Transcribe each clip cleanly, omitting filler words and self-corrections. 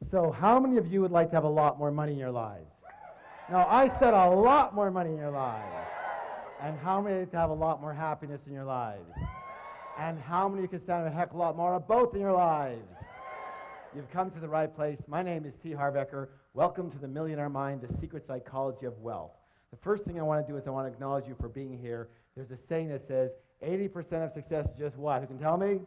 So how many of you would like to have a lot more money in your lives? No, I said a lot more money in your lives. And how many would like to have a lot more happiness in your lives? And how many could stand a heck of a lot more of both in your lives? You've come to the right place. My name is T. Harv Eker. Welcome to the Millionaire Mind, the secret psychology of wealth. The first thing I want to do is I want to acknowledge you for being here. There's a saying that says 80% of success is just what? Who can tell me?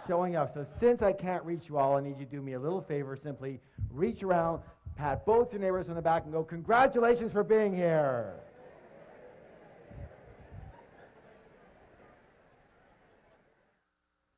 Showing up. So since I can't reach you all, I need you to do me a little favor. Simply reach around, pat both your neighbors on the back, and go, congratulations for being here.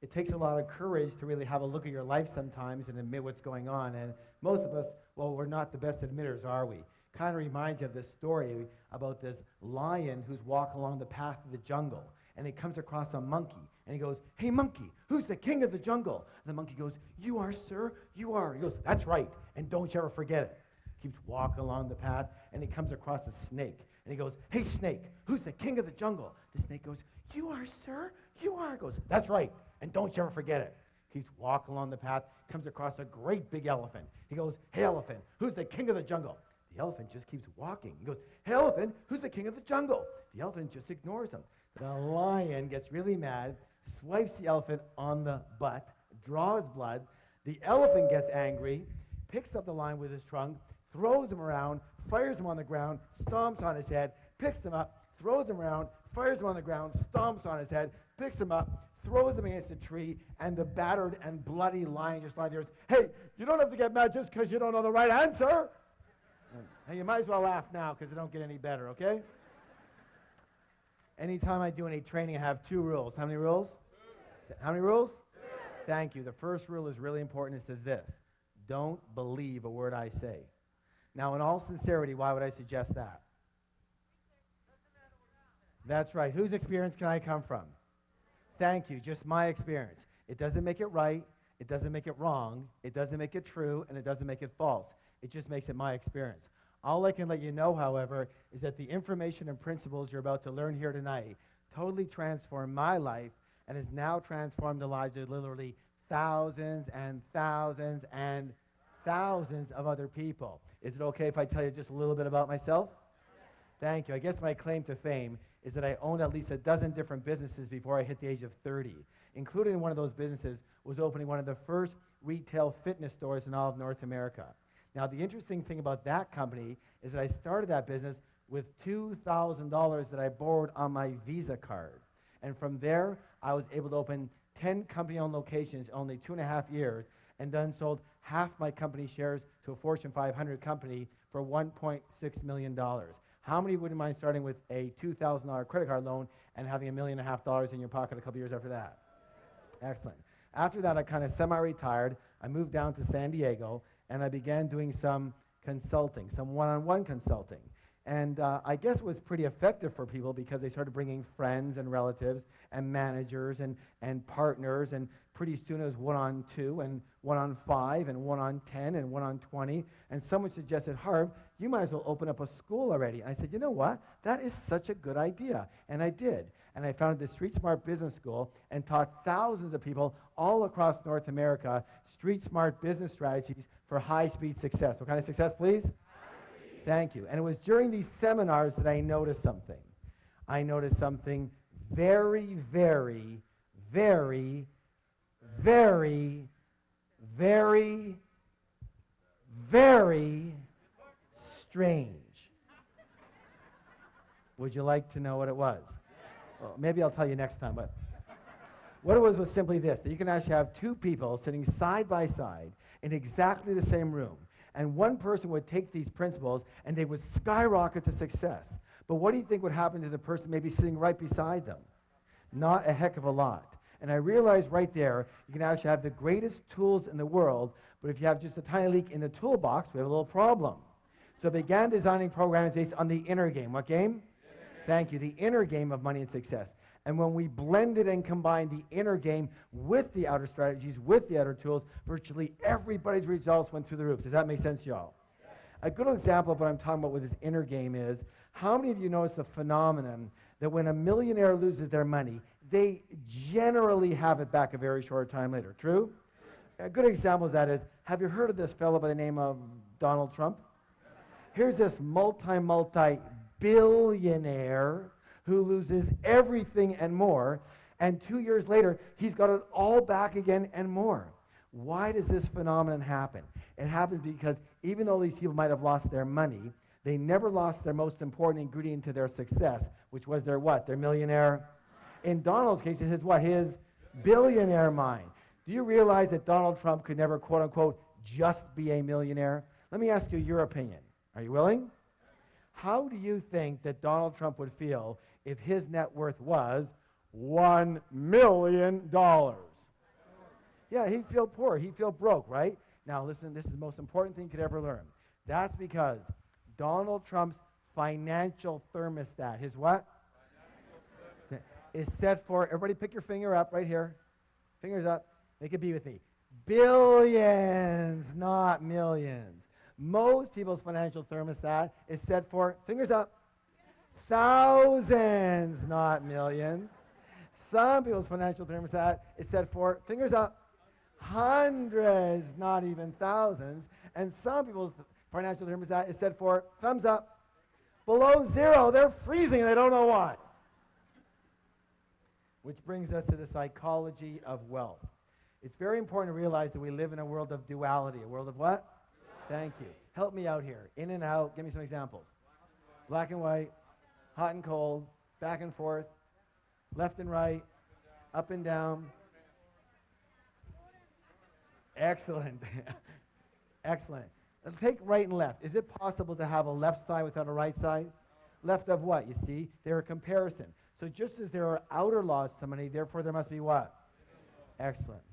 It takes a lot of courage to really have a look at your life sometimes and admit what's going on. And most of us, well, we're not the best admitters, are we? Kind of reminds you of this story about this lion who's walking along the path of the jungle. And he comes across a monkey. And he goes, hey, monkey, who's the king of the jungle? And the monkey goes, you are, sir, you are. He goes, that's right, and don't you ever forget it. Keeps walking along the path, and he comes across a snake. And he goes, hey, snake, who's the king of the jungle? The snake goes, you are, sir, you are. He goes, that's right, and don't you ever forget it. Keeps walking along the path, comes across a great big elephant. He goes, hey, elephant, who's the king of the jungle? The elephant just keeps walking. He goes, hey, elephant, who's the king of the jungle? The elephant just ignores him. The lion gets really mad, swipes the elephant on the butt, draws blood. The elephant gets angry, picks up the lion with his trunk, throws him around, fires him on the ground, stomps on his head, picks him up, throws him around, fires him on the ground, stomps on his head, picks him up, throws him against a tree, and the battered and bloody lion just lies there and says, hey, you don't have to get mad just because you don't know the right answer. Hey, you might as well laugh now because it don't get any better, okay? Anytime I do any training, I have 2 rules. How many rules? 2. How many rules? 2. Thank you. The first rule is really important. It says this: don't believe a word I say. Now, in all sincerity, why would I suggest that? That's right. Whose experience can I come from? Thank you. Just my experience. It doesn't make it right. It doesn't make it wrong. It doesn't make it true. And it doesn't make it false. It just makes it my experience. All I can let you know, however, is that the information and principles you're about to learn here tonight totally transformed my life and has now transformed the lives of literally thousands and thousands and thousands of other people. Is it okay if I tell you just a little bit about myself? Thank you. I guess my claim to fame is that I owned at least a dozen different businesses before I hit the age of 30, including one of those businesses was opening one of the first retail fitness stores in all of North America. Now, the interesting thing about that company is that I started that business with $2,000 that I borrowed on my Visa card. And from there, I was able to open 10 company-owned locations in only 2.5 years, and then sold half my company shares to a Fortune 500 company for $1.6 million. How many wouldn't mind starting with a $2,000 credit card loan and having $1.5 million in your pocket a couple years after that? Excellent. After that, I kind of semi-retired. I moved down to San Diego, and I began doing some consulting, some one-on-one consulting. And I guess it was pretty effective for people because they started bringing friends and relatives and managers and partners, and pretty soon it was 1-on-2 and 1-on-5 and 1-on-10 and 1-on-20. And someone suggested, Harv, you might as well open up a school already. And I said, you know what? That is such a good idea. And I did. And I founded the Street Smart Business School and taught thousands of people all across North America street smart business strategies for high-speed success. What kind of success, please? Thank you. And it was during these seminars that I noticed something. I noticed something very, very, very, very, very, very strange. Would you like to know what it was? Well, maybe I'll tell you next time, but what it was simply this, that you can actually have 2 people sitting side by side in exactly the same room. And one person would take these principles and they would skyrocket to success. But what do you think would happen to the person maybe sitting right beside them? Not a heck of a lot. And I realized right there, you can actually have the greatest tools in the world, but if you have just a tiny leak in the toolbox, we have a little problem. So I began designing programs based on the inner game. What game? Thank you. The inner game of money and success. And when we blended and combined the inner game with the outer strategies, with the outer tools, virtually everybody's results went through the roof. Does that make sense, y'all? A good example of what I'm talking about with this inner game is, how many of you notice the phenomenon that when a millionaire loses their money, they generally have it back a very short time later? True? A good example of that is, have you heard of this fellow by the name of Donald Trump? Here's this multi-billionaire who loses everything and more, and 2 years later, he's got it all back again and more. Why does this phenomenon happen? It happens because even though these people might have lost their money, they never lost their most important ingredient to their success, which was their what? Their millionaire. In Donald's case, it's his what? His billionaire mind. Do you realize that Donald Trump could never, quote unquote, just be a millionaire? Let me ask you your opinion. Are you willing? How do you think that Donald Trump would feel if his net worth was $1 million? Yeah, he'd feel poor. He'd feel broke, right? Now, listen, this is the most important thing you could ever learn. That's because Donald Trump's financial thermostat, his what? Is set for, everybody pick your finger up right here. Fingers up. Make it be with me. Billions, not millions. Most people's financial thermostat is set for, fingers up, thousands, not millions. Some people's financial thermostat is set for, fingers up, hundreds, not even thousands. And some people's financial thermostat is set for, thumbs up, below zero. They're freezing and they don't know why. Which brings us to the psychology of wealth. It's very important to realize that we live in a world of duality. A world of what? Thank you. Help me out here. In and out. Give me some examples. Black and white, hot and cold, back and forth, left and right, up and down. Excellent. Excellent. Take right and left. Is it possible to have a left side without a right side? Left of what? You see, they're a comparison. So just as there are outer laws to money, therefore there must be what? Excellent.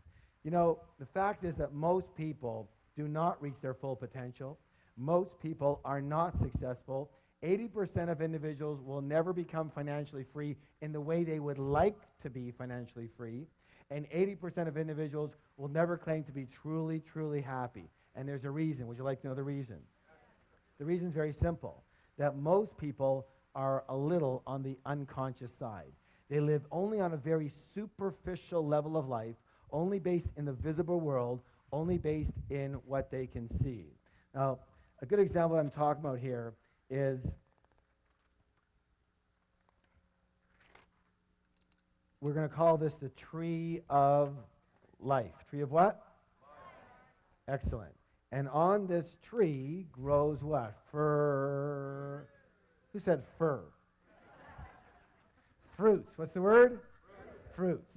You know, the fact is that most people do not reach their full potential. Most people are not successful. 80% of individuals will never become financially free in the way they would like to be financially free. And 80% of individuals will never claim to be truly, truly happy. And there's a reason. Would you like to know the reason? The reason is very simple, that most people are a little on the unconscious side. They live only on a very superficial level of life, only based in the visible world, only based in what they can see. Now, a good example I'm talking about here is we're going to call this the tree of life. Tree of what? Life. Excellent. And on this tree grows what? Fir. Who said fir? Fruits. What's the word? Fruits.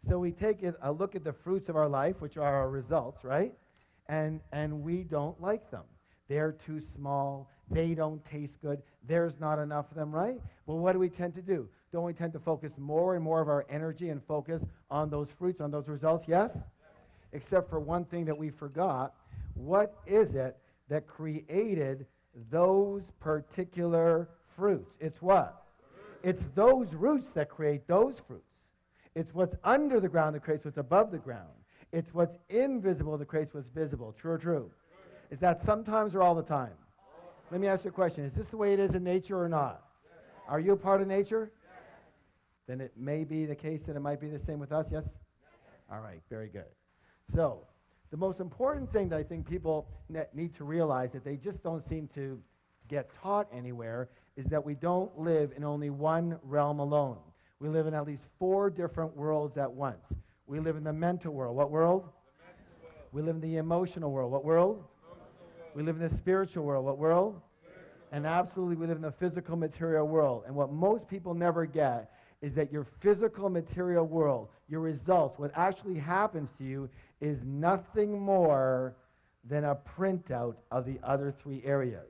So we take a look at the fruits of our life, which are our results, right? And we don't like them. They're too small. They don't taste good. There's not enough of them, right? Well, what do we tend to do? Don't we tend to focus more and more of our energy and focus on those fruits, on those results? Yes? Except for one thing that we forgot. What is it that created those particular fruits? It's what? It's those roots that create those fruits. It's what's under the ground that creates what's above the ground. It's what's invisible that creates what's visible. True or true? Is that sometimes or all the time? Let me ask you a question. Is this the way it is in nature or not? Yes. Are you a part of nature? Yes. Then it may be the case that it might be the same with us, yes? Yes. All right, very good. So, the most important thing that I think people need to realize that they just don't seem to get taught anywhere is that we don't live in only one realm alone. We live in at least 4 different worlds at once. We live in the mental world. What world? The mental world. We live in the emotional world. What world? World. We live in the spiritual world. What world? And absolutely, we live in the physical material world. And what most people never get is that your physical material world, your results, what actually happens to you is nothing more than a printout of the other 3 areas.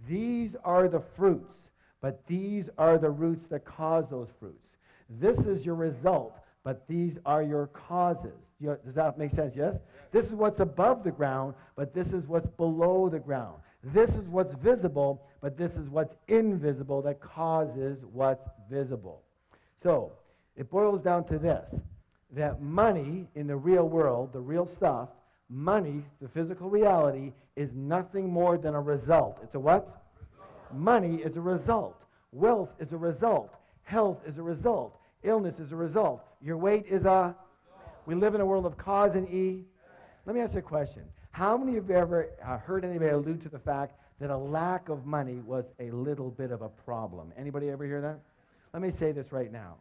These are the fruits, but these are the roots that cause those fruits. This is your result, but these are your causes. Does that make sense? Yes? This is what's above the ground, but this is what's below the ground. This is what's visible, but this is what's invisible that causes what's visible. So, it boils down to this, that money in the real world, the real stuff, money, the physical reality, is nothing more than a result. It's a what? Result. Money is a result. Wealth is a result. Health is a result. Illness is a result. Your weight is a... We live in a world of cause and E. Let me ask you a question. How many of you have ever heard anybody allude to the fact that a lack of money was a little bit of a problem? Anybody ever hear that? Let me say this right now.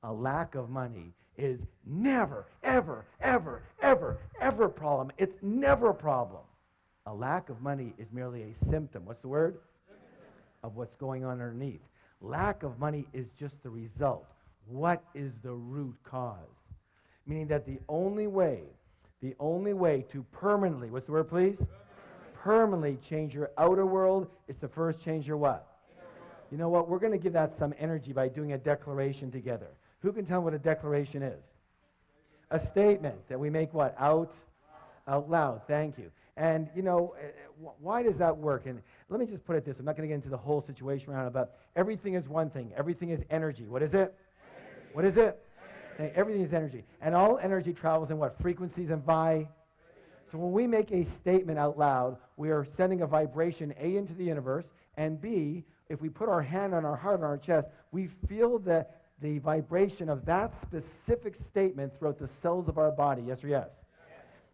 A lack of money is never, ever, ever, ever, ever a problem. It's never a problem. A lack of money is merely a symptom. What's the word? Of what's going on underneath. Lack of money is just the result. What is the root cause? Meaning that the only way to permanently, what's the word, please? Permanently change your outer world is to first change your what? You know what? We're going to give that some energy by doing a declaration together. Who can tell what a declaration is? A statement that we make what? Out loud. Thank you. And, you know, why does that work? And let me just put it this. I'm not going to get into the whole situation around it, but everything is one thing. Everything is energy. What is it? Energy. What is it? Energy. Everything is energy. And all energy travels in what? Frequencies and So when we make a statement out loud, we are sending a vibration, A, into the universe, and B, if we put our hand on our heart, on our chest, we feel the vibration of that specific statement throughout the cells of our body. Yes or yes?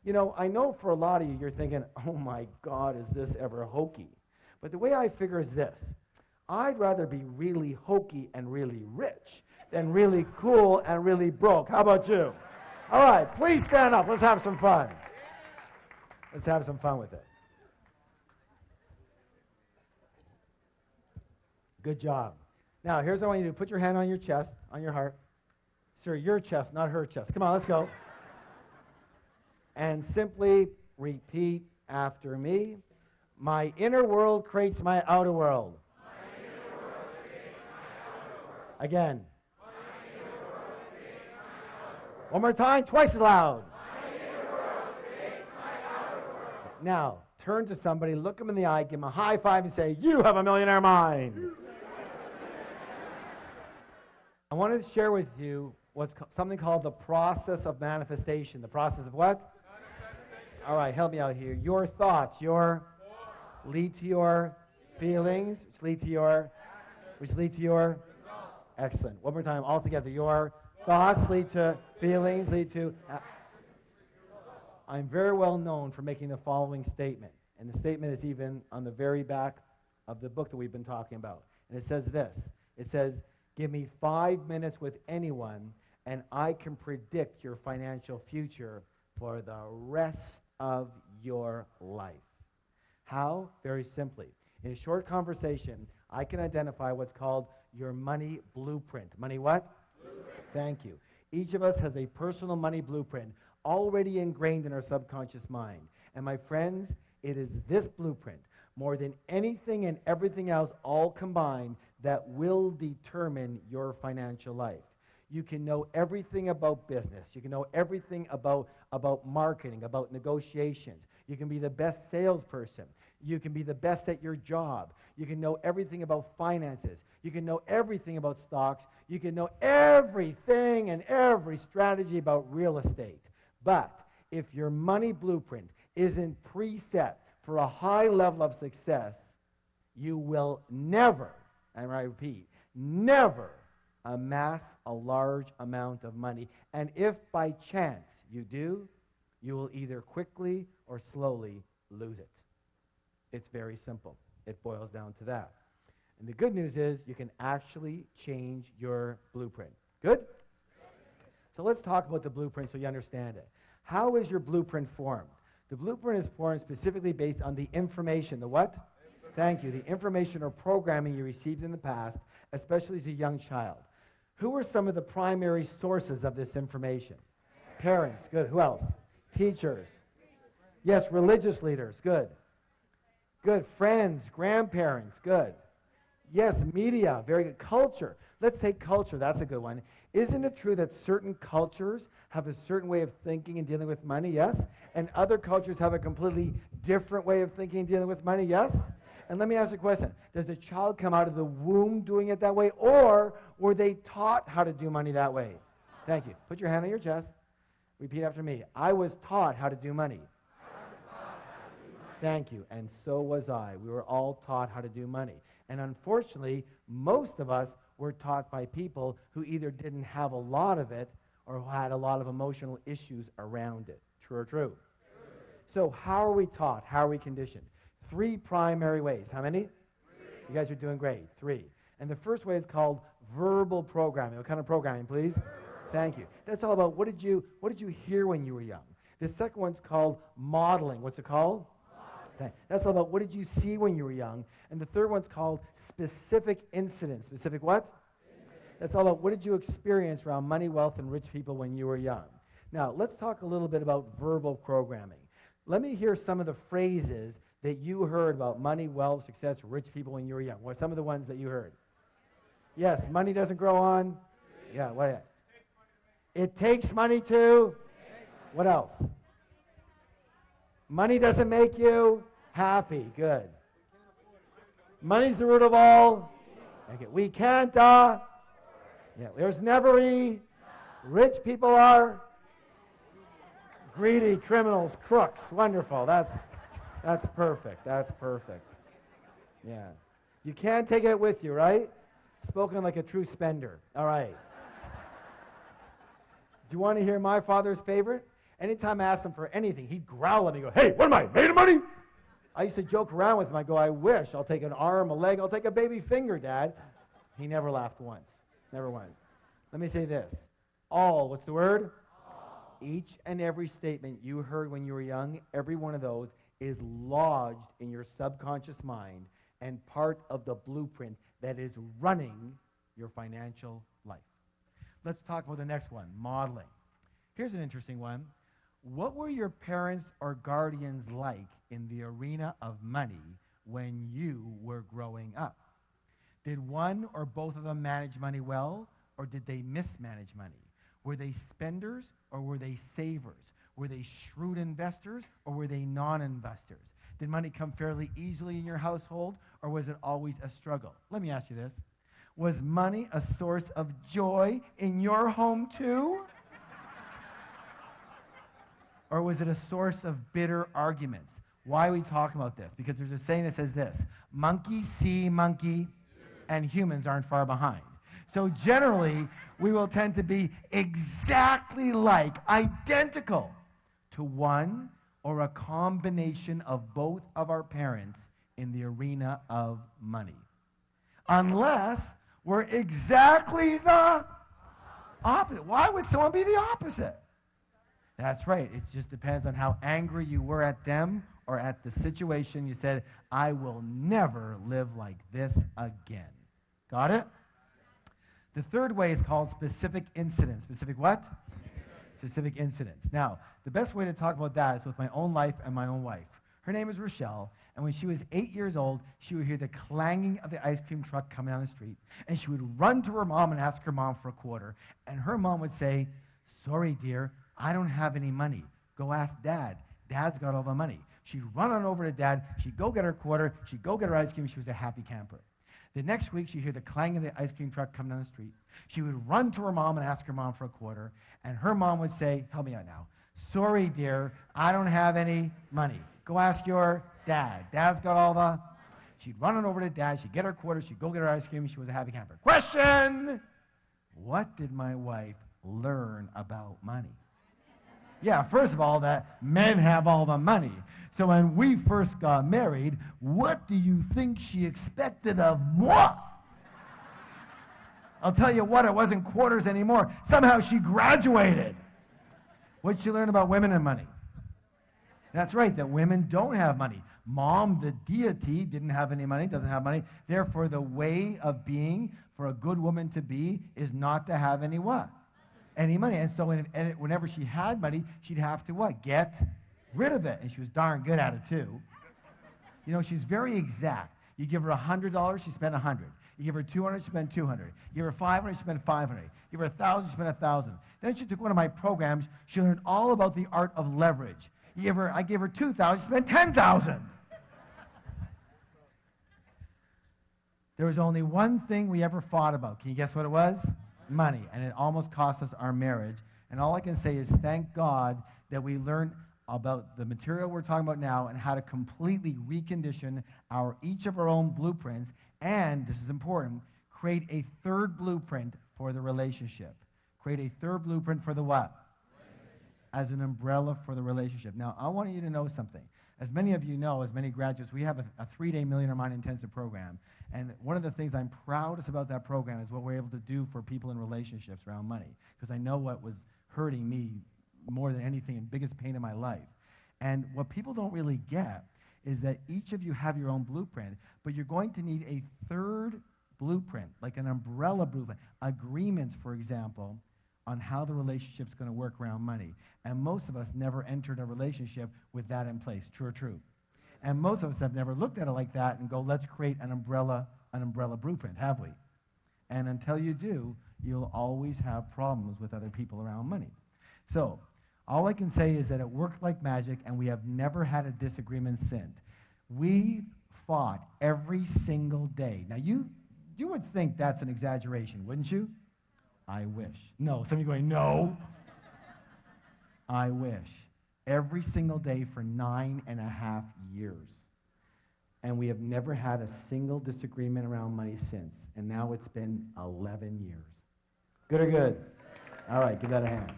You know, I know for a lot of you, you're thinking, oh my God, is this ever hokey? But the way I figure is this. I'd rather be really hokey and really rich than really cool and really broke. How about you? All right, please stand up. Let's have some fun. Let's have some fun with it. Good job. Now, here's what I want you to do. Put your hand on your chest, on your heart. Sir, your chest, not her chest. Come on, let's go. And simply repeat after me. My inner world creates my outer world. My inner world creates my outer world. Again. My inner world creates my outer world. One more time, twice as loud. My inner world creates my outer world. Now, turn to somebody, look them in the eye, give them a high five, and say, you have a millionaire mind. I wanted to share with you something called the process of manifestation. The process of what? All right, help me out here. Your thoughts, lead to your feelings, which lead to your excellent. One more time, all together. Your thoughts lead to feelings, lead to. I'm very well known for making the following statement, and the statement is even on the very back of the book that we've been talking about. And it says this. It says, give me 5 minutes with anyone, and I can predict your financial future for the rest of your life. How? Very simply. In a short conversation, I can identify what's called your money blueprint. Money what? Blueprint. Thank you. Each of us has a personal money blueprint already ingrained in our subconscious mind. And my friends, it is this blueprint, more than anything and everything else all combined, that will determine your financial life. You can know everything about business. You can know everything about marketing, about negotiations. You can be the best salesperson. You can be the best at your job. You can know everything about finances. You can know everything about stocks. You can know everything and every strategy about real estate. But if your money blueprint isn't preset for a high level of success, you will never, and I repeat, never amass a large amount of money. And if by chance you do, you will either quickly or slowly lose it. It's very simple. It boils down to that. And the good news is you can actually change your blueprint. Good? So let's talk about the blueprint so you understand it. How is your blueprint formed? The blueprint is formed specifically based on the information. The what? Thank you. The information or programming you received in the past, especially as a young child. Who are some of the primary sources of this information? Parents. Good. Who else? Teachers. Yes, religious leaders. Good. Good. Friends, grandparents. Good. Yes, media. Very good. Culture. Let's take culture. That's a good one. Isn't it true that certain cultures have a certain way of thinking and dealing with money? Yes. And other cultures have a completely different way of thinking and dealing with money? Yes. And let me ask you a question. Does the child come out of the womb doing it that way, or were they taught how to do money that way? Thank you. Put your hand on your chest. Repeat after me. I was taught how to do money. Thank you. And so was I. We were all taught how to do money. And unfortunately, most of us were taught by people who either didn't have a lot of it or who had a lot of emotional issues around it. True or true? So how are we taught? How are we conditioned? 3 primary ways. How many? 3. You guys are doing great. 3. And the first way is called verbal programming. What kind of programming, please? Thank you. That's all about what did you hear when you were young. The second one's called modeling. What's it called? Modeling. That's all about what did you see when you were young. And the third one's called specific incidents. Specific what? That's all about what did you experience around money, wealth, and rich people when you were young. Now, let's talk a little bit about verbal programming. Let me hear some of the phrases that you heard about money, wealth, success, rich people when you were young. What are some of the ones that you heard? Yes, money doesn't grow on. Yeah, what? It takes money to. What else? Money doesn't make you happy. Good. Money's the root of all. Okay. We can't. Yeah. There's never rich people are greedy, criminals, crooks. Wonderful. That's perfect. That's perfect. Yeah. You can't take it with you, right? Spoken like a true spender. All right. Do you want to hear my father's favorite? Anytime I asked him for anything, he'd growl at me and go, hey, what am I, made of money? I used to joke around with him. I go, I wish. I'll take an arm, a leg. I'll take a baby finger, Dad. He never laughed once. Never once. Let me say this. All, what's the word? All. Each and every statement you heard when you were young, every one of those is lodged in your subconscious mind and part of the blueprint that is running your financial life. Let's talk about the next one, modeling. Here's an interesting one. What were your parents or guardians like in the arena of money when you were growing up? Did one or both of them manage money well, or did they mismanage money? Were they spenders or were they savers? Were they shrewd investors or were they non-investors? Did money come fairly easily in your household, or was it always a struggle? Let me ask you this. Was money a source of joy in your home too? Or was it a source of bitter arguments? Why are we talking about this? Because there's a saying that says this, monkey see monkey, and humans aren't far behind. So generally, we will tend to be exactly like, identical to one or a combination of both of our parents in the arena of money. Unless we're exactly the opposite. Why would someone be the opposite? That's right. It just depends on how angry you were at them or at the situation. You said, I will never live like this again. Got it? The third way is called specific incidents. Specific what? Specific incidents. Now, the best way to talk about that is with my own life and my own wife. Her name is Rochelle, and when she was 8 years old, she would hear the clanging of the ice cream truck coming down the street, and she would run to her mom and ask her mom for a quarter, and her mom would say, sorry, dear, I don't have any money. Go ask Dad. Dad's got all the money. She'd run on over to Dad. She'd go get her quarter. She'd go get her ice cream. She was a happy camper. The next week, she'd hear the clang of the ice cream truck coming down the street. She would run to her mom and ask her mom for a quarter, and her mom would say, help me out now, sorry, dear, I don't have any money. Go ask your dad. Dad's got all the... She'd run on over to Dad. She'd get her quarter. She'd go get her ice cream. She was a happy camper. Question! What did my wife learn about money? Yeah, first of all, that men have all the money. So when we first got married, what do you think she expected of moi? I'll tell you what, it wasn't quarters anymore. Somehow she graduated. What did she learn about women and money? That's right, that women don't have money. Mom, the deity, didn't have any money, doesn't have money. Therefore, the way of being for a good woman to be is not to have any what? Any money. And so whenever she had money, she'd have to what? Get rid of it. And she was darn good at it too. You know, she's very exact. You give her $100, she spent $100. You give her $200, she spent $200. You give her $500, she spent $500. You give her $1,000, she spent $1,000. Then she took one of my programs. She learned all about the art of leverage. I gave her $2,000, she spent $10,000. There was only one thing we ever fought about. Can you guess what it was? Money. And it almost cost us our marriage. And all I can say is thank God that we learned about the material we're talking about now and how to completely recondition each of our own blueprints. And, this is important, create a third blueprint for the relationship. Create a third blueprint for the what? as an umbrella for the relationship. Now, I want you to know something. As many of you know, as many graduates, we have a 3-day Millionaire Mind Intensive program. And one of the things I'm proudest about that program is what we're able to do for people in relationships around money. Because I know what was hurting me more than anything and biggest pain in my life. And what people don't really get is that each of you have your own blueprint, but you're going to need a third blueprint, like an umbrella blueprint, agreements, for example, on how the relationship's going to work around money. And most of us never entered a relationship with that in place. True or true? And most of us have never looked at it like that and go, let's create an umbrella blueprint, have we? And until you do, you'll always have problems with other people around money. So all I can say is that it worked like magic, and we have never had a disagreement since. We fought every single day. Now, you would think that's an exaggeration, wouldn't you? I wish. No, some of you going, no. I wish. Every single day for 9.5 years. And we have never had a single disagreement around money since. And now it's been 11 years. Good or good? All right, give that a hand.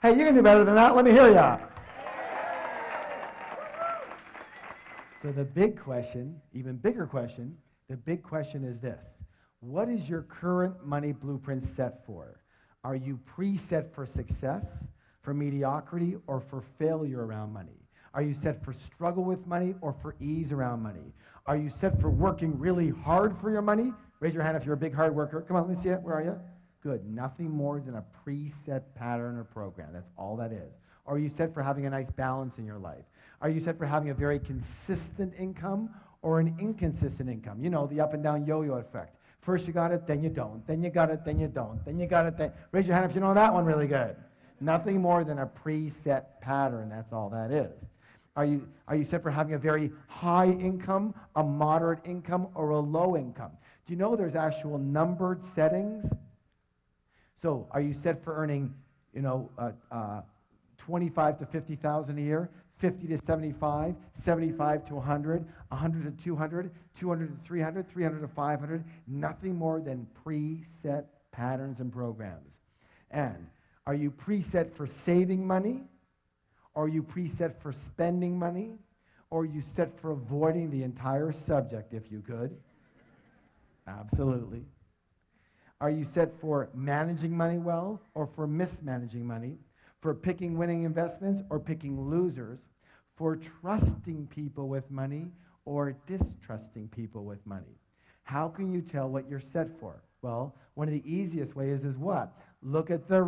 Hey, you can do better than that. Let me hear ya. So the big question, even bigger question, the big question is this. What is your current money blueprint set for? Are you preset for success, for mediocrity, or for failure around money? Are you set for struggle with money or for ease around money? Are you set for working really hard for your money? Raise your hand if you're a big hard worker. Come on, let me see it. Where are you? Good. Nothing more than a preset pattern or program. That's all that is. Are you set for having a nice balance in your life? Are you set for having a very consistent income or an inconsistent income? You know, the up and down yo-yo effect. First you got it, then you don't. Then you got it, then you don't. Then you got it, then... Raise your hand if you know that one really good. Nothing more than a preset pattern. That's all that is. Are you set for having a very high income, a moderate income, or a low income? Do you know there's actual numbered settings? So are you set for earning, 25 to 50,000 a year, 50 to 75, 75 to 100, 100 to 200, 200 to 300, 300 to 500? Nothing more than preset patterns and programs. And are you preset for saving money? Are you preset for spending money? Or are you set for avoiding the entire subject, if you could? Absolutely. Are you set for managing money well or for mismanaging money? For picking winning investments or picking losers? For trusting people with money or distrusting people with money? How can you tell what you're set for? Well, one of the easiest ways is what? Look at the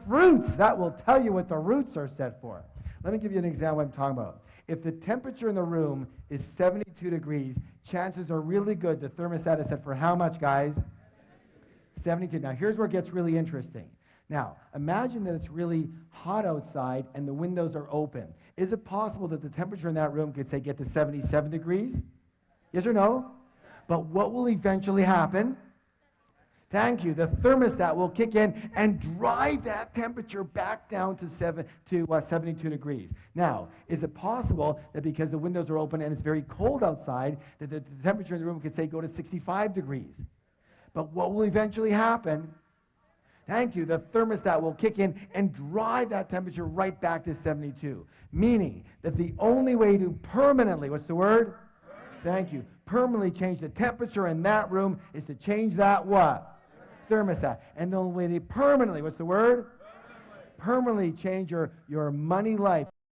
fruits. That will tell you what the roots are set for. Let me give you an example of what I'm talking about. If the temperature in the room is 72 degrees, chances are really good the thermostat is set for how much, guys? 72. Now, here's where it gets really interesting. Now, imagine that it's really hot outside and the windows are open. Is it possible that the temperature in that room could, say, get to 77 degrees? Yes or no? But what will eventually happen? Thank you. The thermostat will kick in and drive that temperature back down to 72 degrees. Now, is it possible that because the windows are open and it's very cold outside, that the temperature in the room could, say, go to 65 degrees? But what will eventually happen? Thank you. The thermostat will kick in and drive that temperature right back to 72. Meaning that the only way to permanently, what's the word? Thank you. Permanently change the temperature in that room is to change that what? Thermostat. And the only way to permanently, what's the word? Permanently change your money life